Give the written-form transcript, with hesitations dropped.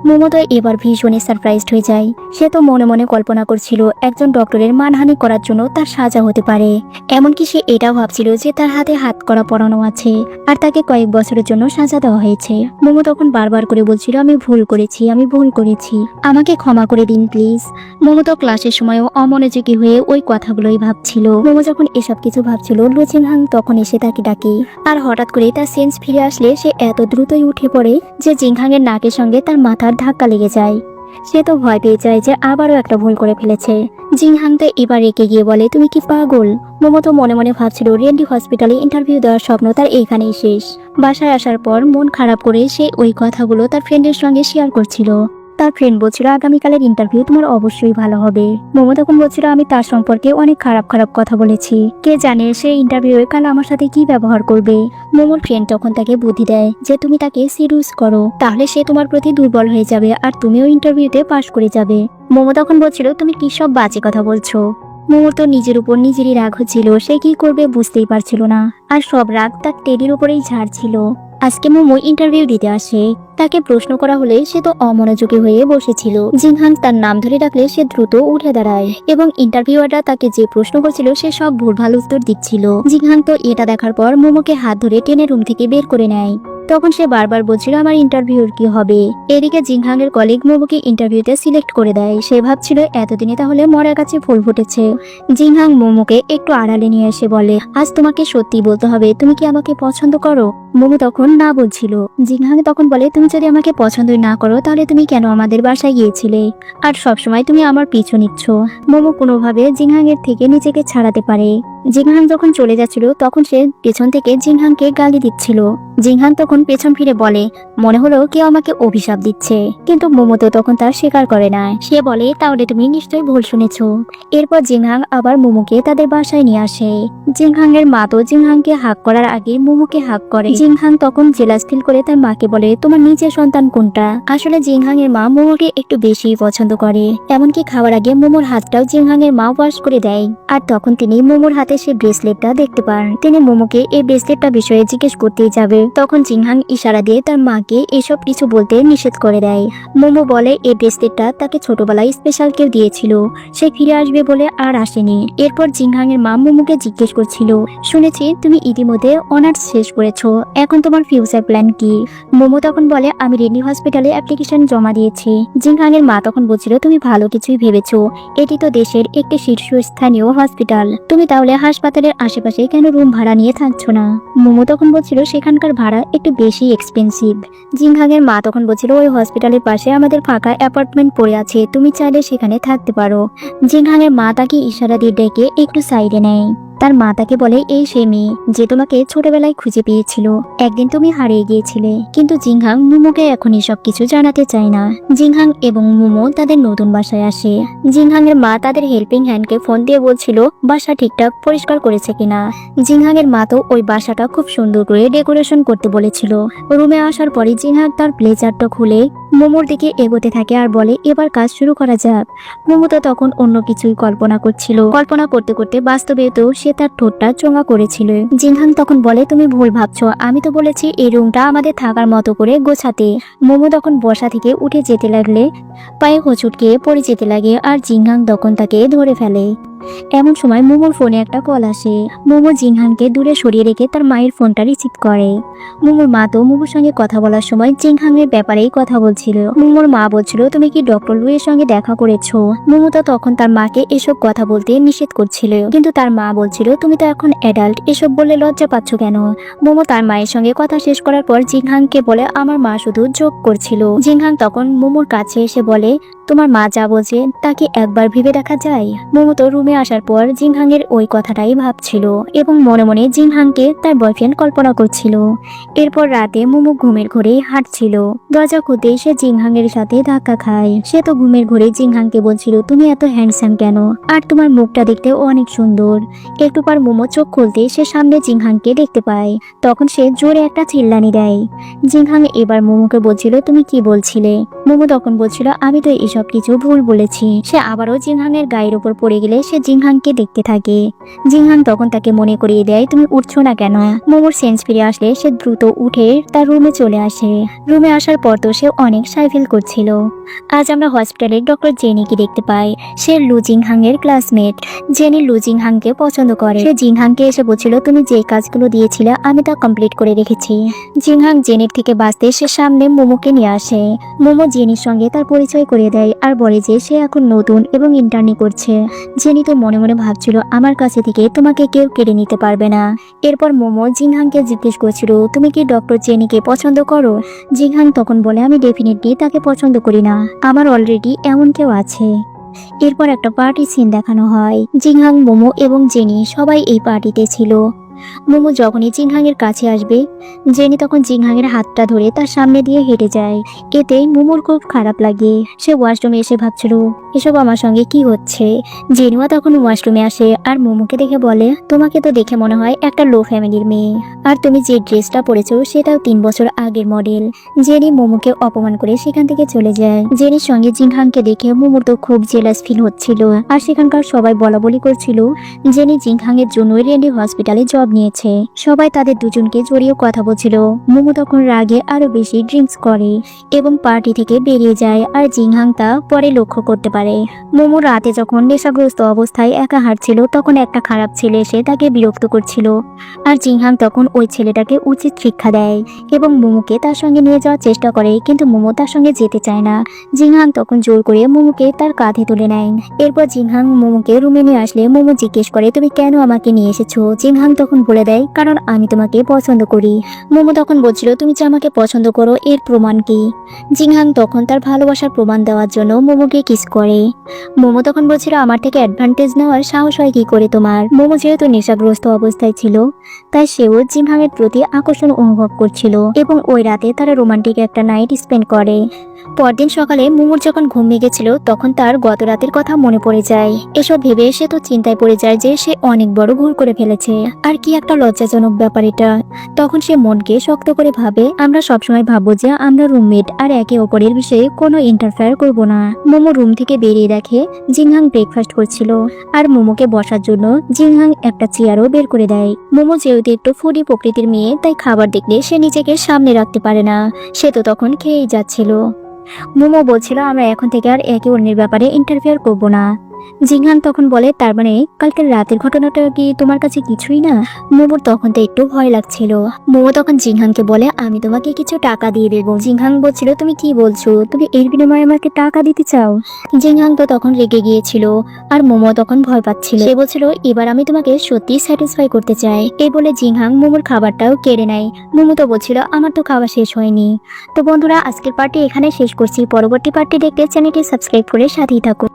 মোমো তো এবার ভীষণই সারপ্রাইজড হয়ে যায়। সে তো মনে মনে কল্পনা করছিল একজন ডক্টরের মানহানি করার জন্য তার সাজা হতে পারে। এমনকি সে এটাও ভাবছিল যে তার হাতে হাত করা পরানো আছে আর তাকে কয়েক বছরের জন্য সাজা দেওয়া হয়েছে। মোমো তখন বারবার করে বলছিল, আমি ভুল করেছি, আমি ভুল করেছি, আমাকে ক্ষমা করে দিন প্লিজ। মোমো তো ক্লাসের সময়ও অমনোযোগী হয়ে ওই কথাগুলোই ভাবছিল। মোমো যখন এসব কিছু ভাবছিল, লু জিনহাং তখন এসে তাকে ডাকে। আর হঠাৎ করে তার সেন্স ফিরে আসলে সে এত দ্রুতই উঠে পড়ে যে জিনহাং এর নাকের সঙ্গে তার মাথার ধাক্কা লেগে যায়। সে তো ভয় পেয়ে যায় যে আবারও একটা ভুল করে ফেলেছে। জিনহাং তো এবার রেগে গিয়ে বলে, তুমি কি পাগল? মোমো তো মনে মনে ভাবছিল রেন্ডি হসপিটালে ইন্টারভিউ দেওয়ার স্বপ্ন তার এইখানেই শেষ। বাসায় আসার পর মন খারাপ করে সে ওই কথাগুলো তার ফ্রেন্ডের সঙ্গে শেয়ার করছিল। তার ফ্রেন্ড বলছিল, আগামীকালের ইন্টারভিউ তোমার অবশ্যই ভালো হবে। মোমো তখন বলছিল, আমি তার সম্পর্কে অনেক খারাপ খারাপ কথা বলেছি, কে জানে সে ইন্টারভিউয়ে কাল আমার সাথে কি ব্যবহার করবে। মোমোর ফ্রেন্ড তখন তাকে বুদ্ধি দেয় যে তুমি তাকে সিরিয়াস করো, তাহলে সে তোমার প্রতি দুর্বল হয়ে যাবে আর তুমিও ইন্টারভিউতে পাশ করে যাবে। মোমো তখন বলছিল, তুমি কি সব বাজে কথা বলছো। মোমোর তো নিজের উপর নিজেরই রাগ হচ্ছিল, সে কি করবে বুঝতেই পারছিল না। আর সব রাগ তার টেডির উপরেই ঝাড়ছিল। আজকে মোমো ইন্টারভিউ দিতে আসে। তাকে প্রশ্ন করা হলে সে তো অমনোযোগী হয়ে বসেছিল। জিনহাং তার নাম ধরে ডাকলে সে দ্রুত উঠে দাঁড়ায় এবং ইন্টারভিউয়াররা তাকে যে প্রশ্ন করছিল সে সব ভুলভাল উত্তর দিচ্ছিল। জিনহাং তো এটা দেখার পর মোমোকে হাত ধরে টেনে রুম থেকে বের করে নেয়। তখন সে বারবার বলছিল, আমার ইন্টারভিউর কি হবে। এদিকে জিনহাং এর কলিগ মোমোকে ইন্টারভিউতে সিলেক্ট করে দেয়। সে ভাবছিল এতদিনে তাহলে মরার কাছে ফুল ফুটেছে। জিনহাং মোমোকে একটু আড়ালে নিয়ে এসে বলে, আজ তোমাকে সত্যি বলতে হবে, তুমি কি আমাকে পছন্দ করো? মোমো তখন না বলছিল। জিনহাং তখন বলে, তুমি যদি আমাকে পছন্দই না করো তাহলে তুমি কেন আমাদের বাসায় গিয়েছিলে আর সবসময় তুমি আমার পিছু নিচ্ছ। মোমো কোনোভাবে জিনহাং এর থেকে নিজেকে ছাড়াতে পারে। জিনহাং যখন চলে যাচ্ছিল তখন সে পেছন থেকে জিনহাংকে গালি দিচ্ছিল। জিনহাং তখন পেছন ফিরে বলে, মনে হলো কেউ আমাকে অভিশাপ দিচ্ছে। কিন্তু মোমো তো তখন তার স্বীকার করে না। সে বলে, তাহলে তুমি নিশ্চয়ই ভুল শুনেছো। এরপর জিনহাং আবার মোমোকে তাদের বাসায় নিয়ে আসে। জিনহাং এর মা তো জিনহাংকে হাক করার আগে মোমোকে হাক করে। জিনহাং তখন জেলাস ফিল করে তার মাকে বলে, তোমার নিজের সন্তান কোনটা। আসলে জিনহাং এর মা মোমোকে একটু বেশি পছন্দ করে। এমনকি খাওয়ার আগে মোমোর হাতটাও জিনহাং এর মা ওয়াশ করে দেয়। আর তখন তিনি মোমোর হাতে সে ব্রেসলেটটা দেখতে পান। তিনি মোমোকে এই ব্রেসলেটটা বিষয়ে জিজ্ঞেস করতেই যাবে, তখন জিনহাং ইশারা দিয়ে তার মাকে এসব কিছু বলতে নিষেধ করে দেয়। মোমো বলে এই ব্রেসলেটটা তাকে ছোটবেলায় স্পেশাল কেউ দিয়েছিল, সে ফিরে আসবে বলে আর আসেনি। এরপর জিনহাং এর মা মোমোকে জিজ্ঞেস করছিল, শুনেছি তুমি ইতিমধ্যে অনার্স শেষ করেছো, এখন তোমার ফিউচার প্ল্যান কি? মোমো তখন বলে, আমি রেন্ডি হসপিটালে অ্যাপ্লিকেশন জমা দিয়েছি। জিনহাং এর মা তখন বলছিল, তুমি ভালো কিছুই ভেবেছো, এটি তো দেশের একটি শীর্ষস্থানীয় হসপিটাল, তুমি তাহলে হাসপাতালের আশেপাশে কেন রুম ভাড়া নিয়ে থাকছো না? মোমো তখন বলছিল, সেখানকার ভাড়া একটু বেশি এক্সপেন্সিভ। জিনহাং এর মা তখন বলছিল, ওই হসপিটালের পাশে আমাদের ফাঁকা অ্যাপার্টমেন্ট পড়ে আছে, তুমি চাইলে সেখানে থাকতে পারো। জিনহাং এর মা তাকে ইশারা দিয়ে ডেকে একটু সাইডে নেয়। তার মা তাকে বলে, এই সে মেয়ে যে তোমাকে ছোটবেলায় খুঁজে পেয়েছিল, একদিন তুমি হারিয়ে গিয়েছিলে। কিন্তু জিনহাং মোমোকে এখন এসব কিছু জানাতে চায় না। জিনহাং এবং মোমো তাদের নতুন বাসায় আসে। জিনহাং এর মা তাদের হেল্পিং হ্যান্ডকে ফোন দিয়ে বলছিল বাসা ঠিকঠাক পরিষ্কার করেছে কিনা। জিনহাং এর মা তো ওই বাসাটা খুব সুন্দর করে ডেকোরেশন করতে বলেছিল। রুমে আসার পরে জিনহাং তার ব্লেজারটা খুলে মোমোর দিকে এগোতে থাকে আর বলে, এবার কাজ শুরু করা যাক। মোমো তো তখন অন্য কিছুই কল্পনা করছিল। কল্পনা করতে করতে বাস্তবে তো সে তার ঠোঁটটা চোঙা করেছিল। জিনহাং তখন বলে, তুমি ভুল ভাবছো, আমি তো বলেছি এই রুমটা আমাদের থাকার মতো করে গোছাতে। মোমো তখন বসা থেকে উঠে যেতে লাগলে পায়ে হোঁচট খেয়ে পড়ে যেতে লাগে আর জিনহাং তখন তাকে ধরে ফেলে। এমন সময় মোমোর ফোনে একটা কল আসে। মোমো জিনহাংকে দূরে সরিয়ে রেখে তার মায়ের ফোনটা রিসিভ করে। মোমোর মা তো মোমোর সঙ্গে কথা বলার সময় জিনহাং এর ব্যাপারেই কথা বলছিল। মোমোর মা বলছিল, তুমি কি ডক্টর লু এর সঙ্গে দেখা করেছো? মোমো তো তখন তার মাকে এসব কথা বলতে নিষেধ করছিল, কিন্তু তার মা বলছিল, তুমি তো এখন অ্যাডাল্ট, এসব বললে লজ্জা পাচ্ছ কেন? মোমো তার মায়ের সঙ্গে কথা শেষ করার পর জিনহাংকে বলে, আমার মা শুধু জোক করছিল। জিনহাং তখন মোমোর কাছে এসে বলে, তোমার মা যা বলছে তা কি একবার ভেবে দেখা যায়? মোমো তো রুমে আসার পর জিনহাং এর ওই কথাটাই ভাবছিল এবং মনে মনে জিনহাংকে তার বয়ফ্রেন্ড কল্পনা করছিল। এরপর রাতে মোমো ঘুমের ঘরে হাঁটছিল। দরজা খুলতেই সে জিনহাং এর সাথে ধাক্কা খায়। সে তো ঘুমের ঘরে জিনহাংকে বলছিল, তুমি এত হ্যান্ডসাম কেন, আর তোমার মুখটা দেখতে অনেক সুন্দর। একটু পর মোমো চোখ খুলতে সে সামনে জিনহাংকে দেখতে পায়। তখন সে জোরে একটা চিল্লানি দেয়। জিনহাং এবার মোমোকে বলছিল, তুমি কি বলছিলে? মোমো তখন বলছিল, আমি তো এসব কিছু ভুল বলেছি। সে আবারও জিনহাং এর গায়ের উপর পড়ে গেলে সে জিংহাংকে দেখতে থাকে। জিংহাং তখন তাকে মনে করিয়ে দেয়, তুমি উঠছো না কেন। মোমোর সেন্স ফিরে আসলে সে দ্রুত উঠে তার রুমে চলে আসে। রুমে আসার পর তো সে অনেক সাই ফিল করছিল। আজ আমরা হসপিটালে ডক্টর জেনিকে দেখতে পাই। সে লু জিংহাং এর ক্লাসমেট। জেনি লু জিংহাংকে পছন্দ করে। সে জিংহাংকে এসে বলছিল, তুমি যে কাজগুলো দিয়েছিলে আমি তা কমপ্লিট করে রেখেছি। জিংহাং জেনির থেকে বাঁচতে সে সামনে মোমোকে নিয়ে আসে। মোমো জেনির সঙ্গে তার পরিচয় করিয়ে দেয় আর বলে যে সে এখন নতুন এবং ইন্টার্নি করছে। জেনি তো মনে মনে ভাবছিল, আমার কাছে থেকে তোমাকে কেউ কেড়ে নিতে পারবে না। এরপর মোমো জিংহাংকে জিজ্ঞেস করছিল, তুমি কি ডক্টর জেনিকে পছন্দ করো। জিংহাং তখন বলে, আমি ডেফিনেটলি তাকে পছন্দ করি না, আমার অলরেডি এমন কেউ আছে। এরপর একটা পার্টি সিন দেখানো হয়। জিংহাং, মোমো এবং জেনি সবাই এই পার্টিতে ছিল। মোমো যখনই জিংহাং এর কাছে আসবে, জেনি তখন জিংহাং এর হাতটা ধরে তার সামনে দিয়ে হেঁটে যায়। এতেই মোমোর খুব খারাপ লাগে। সে ওয়াশরুমে এসে ভাবছিল, এসব আমার সঙ্গে কি হচ্ছে। জেনুয়া তখন ওয়াশরুমে আসে আর মোমোকে দেখে বলে, তোমাকে তো দেখে মনে হয় একটা লো ফ্যামিলির মেয়ে, আর তুমি যে ড্রেসটা পরেছো সেটাও 3 বছর আগের মডেল। জেনি মোমোকে অপমান করে সেখান থেকে চলে যায়। জেনির সঙ্গে জিংহাংকে দেখে মোমোর তো খুব জেলাস ফিল হচ্ছিল। আর সেখানকার সবাই বলাবলি করছিল, জেনি জিংহাং এর জন্য রেন্ডি হসপিটালে জব নিয়েছে। সবাই তাদের দুজনকে জড়িয়ে কথা বলছিল। মোমো তখন রাগে আরো বেশি ড্রিঙ্কস করে এবং পার্টি থেকে বেরিয়ে যায়। আর জিংহাং তা পরে লক্ষ্য করতে পারে। মোমো রাতে যখন নেশাগ্রস্ত অবস্থায় একা হাঁটছিল, তখন একটা খারাপ ছেলে এসে তাকে বিরক্ত করছিল। আর জিংহাং তখন ওই ছেলেটাকে উচিত শিক্ষা দেয় এবং মোমোকে তার সঙ্গে নিয়ে যাওয়ার চেষ্টা করে, কিন্তু মোমো তার সঙ্গে যেতে চায় না। জিংহাং তখন জোর করে মোমোকে তার কাঁধে তুলে নেয়। এরপর জিংহাং মোমোকে রুমে নিয়ে আসলে মোমো জিজ্ঞেস করে, তুমি কেন আমাকে নিয়ে এসেছো। জিংহাং তখন বলে দেয়, কারণ আমি তোমাকে পছন্দ করি। মোমো তখন বলছিল, তুমি যে আমাকে পছন্দ করো এর প্রমাণ কি। জিংহাং তখন তার ভালোবাসার প্রমাণ দেওয়ার জন্য মোমোকে কিস করে। মোমো তখন বলছিল, আমার থেকে অ্যাডভান্টেজ নেওয়ার সাহস হয় কি করে তোমার। মোমো যেহেতু নেশাগ্রস্ত অবস্থায় ছিল, তাই সেও জিংহাং এর প্রতি আকর্ষণ অনুভব করছিল এবং ওই রাতে তারা রোমান্টিক একটা নাইট স্পেন্ড করে। পরদিন সকালে মোমোর যখন ঘুম ভেঙেছিল, তখন তার গত রাতের কথা মনে পড়ে যায়। এসব ভেবে সে তো চিন্তায় পড়ে যায় যে সে অনেক বড় ভুল করে ফেলেছে। আর কি একটা লজ্জাজনক ব্যাপার এটা। তখন সে মনকে শক্ত করে ভাবে, আমরা সবসময় ভাববো যে আমরা রুমমেট আর একে অপরের বিষয়ে কোনো ইন্টারফেয়ার করব না। মোমো রুম থেকে বেরিয়ে দেখে জিংহাং ব্রেকফাস্ট করছিল আর মোমোকে বসার জন্য জিংহাং একটা চেয়ারও বের করে দেয়। মোমো যেহেতু একটু ফুডি প্রকৃতির মেয়ে, তাই খাবার দেখলে সে নিজেকে সামনে রাখতে পারে না। সে তো তখন খেয়েই যাচ্ছিল। মোমো বলছিল, আমরা এখন থেকে আর একে অন্যের ব্যাপারে ইন্টারফেয়ার করব না। জিংহাং তখন বলে, তার মানে কালকের রাতের ঘটনাটা কি তোমার কাছে কিছুই না। মোমোর তখন তো একটু ভয় লাগছিল। মোমো তখন জিংহাংকে বলে, আমি তোমাকে কিছু টাকা দিয়ে দেবো। জিংহাং বলছিল, তুমি কি বলছো, তুমি এর বিনিময়ে আমাকে টাকা দিতে চাও। জিংহাং তো তখন রেগে গিয়েছিল আর মোমো তখন ভয় পাচ্ছিল। সে বলছিল, এবার আমি তোমাকে সত্যি স্যাটিসফাই করতে চাই। এই বলে জিংহাং মোমোর খাবারটাও কেড়ে নেয়। মোমো তো বলছিল, আমার তো খাওয়া শেষ হয়নি। তো বন্ধুরা, আজকের পার্টি এখানে শেষ করছি। পরবর্তী পার্টি দেখতে চ্যানেলটি সাবস্ক্রাইব করে সাথেই থাকুন।